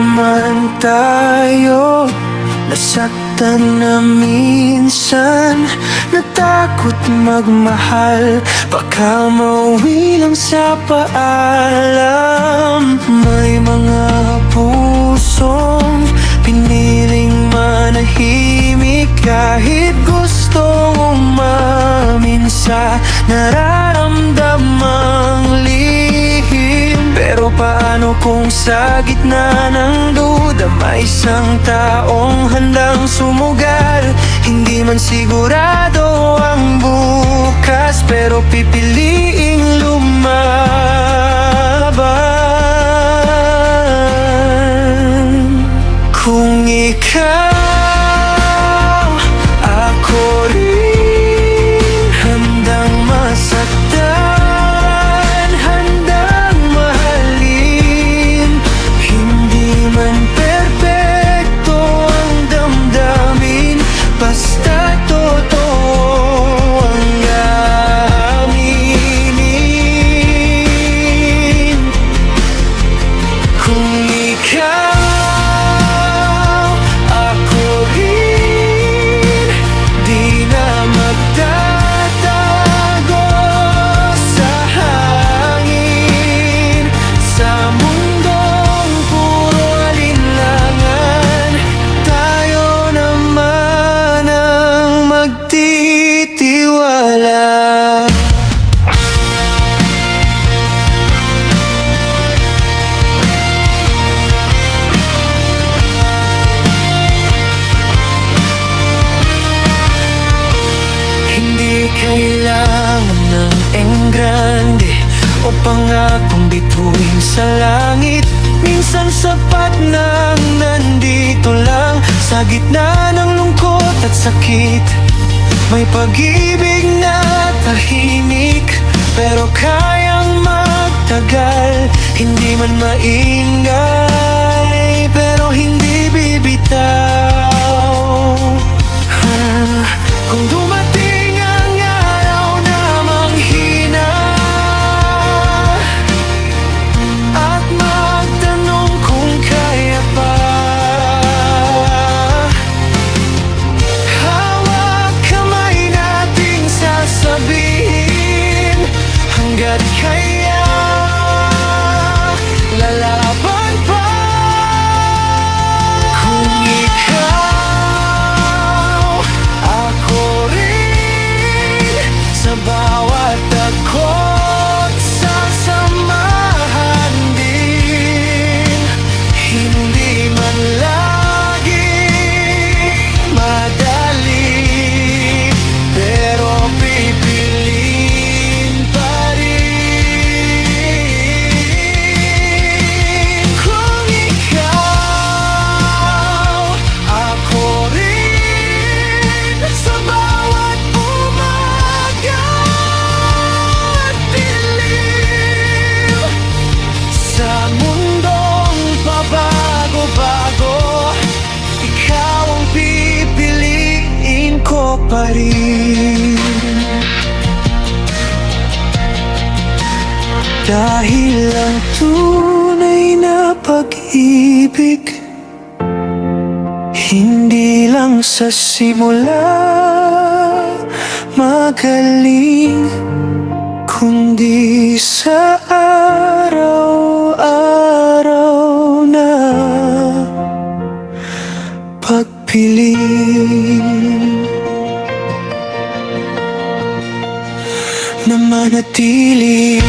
naman tayo nasaktan na minsan, natakot magmahal, baka mauwi lang sa paalam. May mga pusong piniling manahimik kahit gustong umamin sa nararamdamang lihim. Pero paano kung sa gitna ng duda may isang taong handang sumugal? Hindi man sigurado ang bukas, pero pipiliing lumaban. Kung ikaw, ako rin, handang masaktan, handang mahalin. Hindi man perpekto ang damdamin, basta totoo ang aminin. Kung ikaw, kailangan ng enggrande o pangakong bituin sa langit. Minsan sapat nang nandito lang sa gitna ng lungkot at sakit. May pag-ibig na tahimik pero kayang magtagal. Hindi man maingay pero hindi bibitaw. Kung dumating ang araw na manghina at magtanong kung kaya pa, hawak kamay nating sasabihin, hanggat kaya lalaban pa. Kung ikaw, ako rin, sa bawat takot sasamahan din. Hindi man laging madali, pero pipiliin pa rin. Kung ikaw, ako rin, sa bawat umaga at dilim, sa mundong pabago-bago, ikaw ang pipiliin ko pa rin. Dahil ang tunay na pag-ibig hindi lang sa simula magaling, kundi sa araw-araw na pagpiling na manatili.